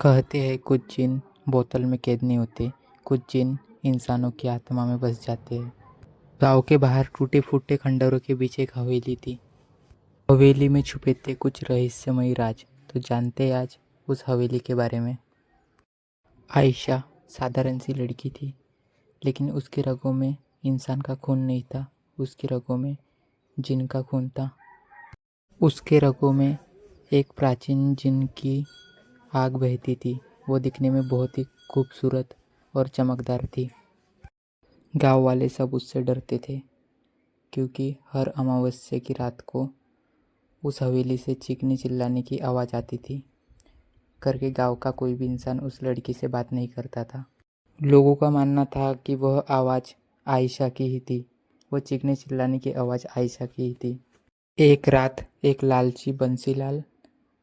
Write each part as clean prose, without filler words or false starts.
कहते हैं कुछ जिन बोतल में कैद नहीं होते, कुछ जिन इंसानों की आत्मा में बस जाते हैं। गांव के बाहर टूटे फूटे खंडरों के बीच एक हवेली थी। हवेली में छुपे थे कुछ रहस्यमयी राज। तो जानते हैं आज उस हवेली के बारे में। आयशा साधारण सी लड़की थी, लेकिन उसके रगों में इंसान का खून नहीं था, उसके रगों में जिन का खून था। उसके रगों में एक प्राचीन जिन की आग बहती थी। वो दिखने में बहुत ही खूबसूरत और चमकदार थी। गांव वाले सब उससे डरते थे, क्योंकि हर अमावस्या की रात को उस हवेली से चीखने चिल्लाने की आवाज़ आती थी करके गांव का कोई भी इंसान उस लड़की से बात नहीं करता था। लोगों का मानना था कि वह आवाज़ आयशा की ही थी। वो चीखने चिल्लाने की आवाज़ आयशा की ही थी। एक रात एक लालची बंसीलाल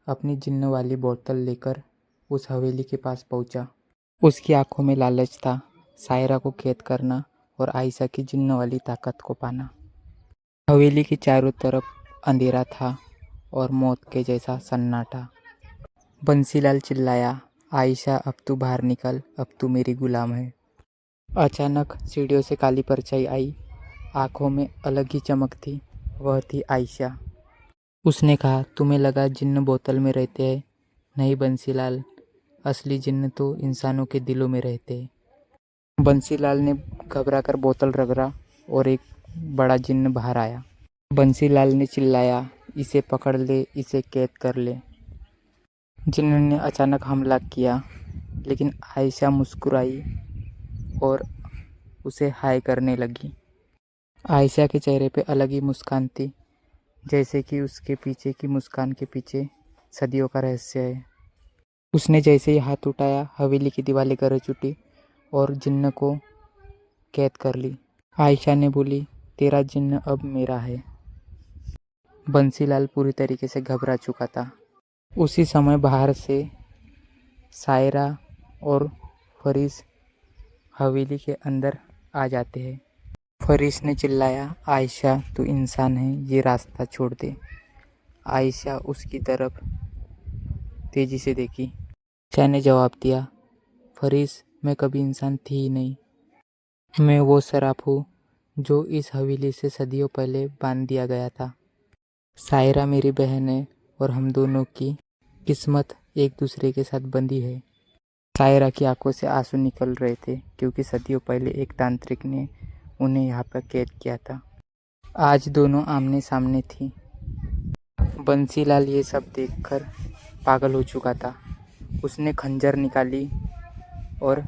अपनी जिन्न वाली बोतल लेकर उस हवेली के पास पहुंचा। उसकी आंखों में लालच था, सायरा को कैद करना और आयशा की जिन्न वाली ताकत को पाना। हवेली के चारों तरफ अंधेरा था और मौत के जैसा सन्नाटा। बंसीलाल चिल्लाया, आयशा अब तू बाहर निकल, अब तू मेरी गुलाम है। अचानक सीढ़ियों से काली परछाई आई। आंखों में अलग ही चमक थी। वह थी आयशा। उसने कहा, तुम्हें लगा जिन्न बोतल में रहते हैं? नहीं बंसीलाल, असली जिन्न तो इंसानों के दिलों में रहते हैं। बंसीलाल ने घबराकर बोतल रगड़ा और एक बड़ा जिन्न बाहर आया। बंसीलाल ने चिल्लाया, इसे पकड़ ले, इसे कैद कर ले। जिन्न ने अचानक हमला किया, लेकिन आयशा मुस्कुराई और उसे हाय करने लगी। आयशा के चेहरे पे अलग ही मुस्कान थी, जैसे कि उसके पीछे की मुस्कान के पीछे सदियों का रहस्य है। उसने जैसे ही हाथ उठाया, हवेली की दीवारें गरज उठी और जिन्न को कैद कर ली। आयशा ने बोली, तेरा जिन्न अब मेरा है। बंसीलाल पूरी तरीके से घबरा चुका था। उसी समय बाहर से सायरा और फरीस हवेली के अंदर आ जाते हैं। फरीस ने चिल्लाया, आयशा तू इंसान है, ये रास्ता छोड़ दे। आयशा उसकी तरफ तेजी से देखी। आयशा ने जवाब दिया, फरीस मैं कभी इंसान थी ही नहीं। मैं वो शराफ हूँ जो इस हवेली से सदियों पहले बांध दिया गया था। सायरा मेरी बहन है और हम दोनों की किस्मत एक दूसरे के साथ बंधी है। सायरा की आंखों से आंसू निकल रहे थे, क्योंकि सदियों पहले एक तांत्रिक ने उन्हें यहाँ पर कैद किया था। आज दोनों आमने सामने थी। बंसीलाल ये सब देखकर पागल हो चुका था। उसने खंजर निकाली और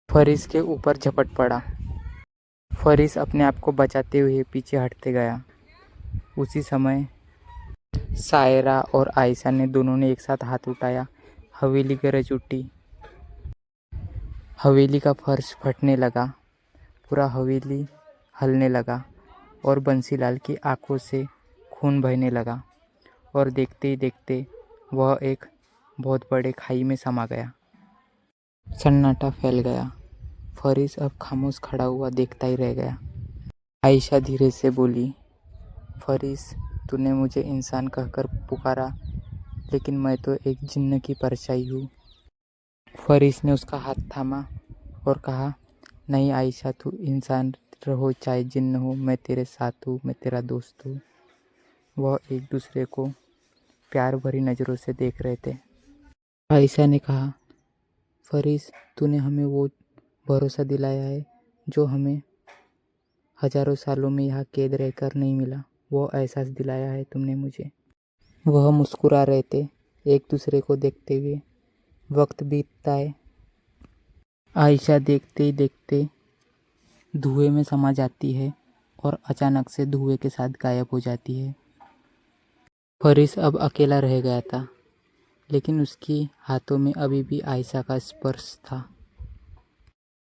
फरीस के ऊपर झपट पड़ा। फरीस अपने आप को बचाते हुए पीछे हटते गया। उसी समय सायरा और आयशा ने दोनों ने एक साथ हाथ उठाया। हवेली गरज उठी। हवेली का फर्श फटने लगा, पूरा हवेली हलने लगा और बंसीलाल की आंखों से खून बहने लगा और देखते ही देखते वह एक बहुत बड़े खाई में समा गया। सन्नाटा फैल गया। फरीस अब खामोश खड़ा हुआ देखता ही रह गया। आयशा धीरे से बोली, फरीस तूने मुझे इंसान कहकर पुकारा, लेकिन मैं तो एक जिन्न की परछाई हूँ। फरीस ने उसका हाथ थामा और कहा, नहीं आयशा, तू इंसान रहो चाहे जिन्न हो, मैं तेरे साथ हूँ, मैं तेरा दोस्त हूँ। वह एक दूसरे को प्यार भरी नज़रों से देख रहे थे। आयशा ने कहा, फरीस तूने हमें वो भरोसा दिलाया है जो हमें हजारों सालों में यहाँ कैद रहकर नहीं मिला। वो एहसास दिलाया है तुमने मुझे। वह मुस्कुरा रहे थे, एक दूसरे को देखते हुए। वक्त बीतता है। आयशा देखते ही देखते धुएं में समा जाती है और अचानक से धुएं के साथ गायब हो जाती है। फरीस अब अकेला रह गया था, लेकिन उसकी हाथों में अभी भी आयशा का स्पर्श था।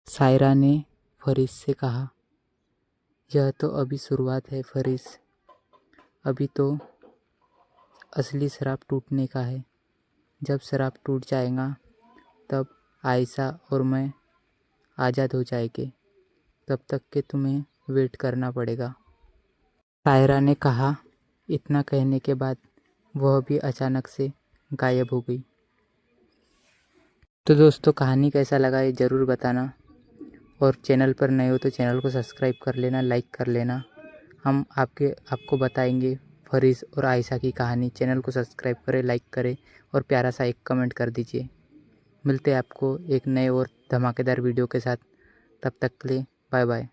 सायरा ने फरीस से कहा, यह तो अभी शुरुआत है फरीस, अभी तो असली शराब टूटने का है। जब शराब टूट जाएगा तब आयशा और मैं आज़ाद हो जाएंगे। तब तक के तुम्हें वेट करना पड़ेगा। सायरा ने कहा। इतना कहने के बाद वह भी अचानक से गायब हो गई। तो दोस्तों कहानी कैसा लगा ये ज़रूर बताना, और चैनल पर नए हो तो चैनल को सब्सक्राइब कर लेना, लाइक कर लेना। हम आपको बताएंगे फरीस और आयशा की कहानी। चैनल को सब्सक्राइब करें, लाइक करें और प्यारा सा एक कमेंट कर दीजिए। मिलते हैं आपको एक नए और धमाकेदार वीडियो के साथ। तब तक के लिए बाय बाय।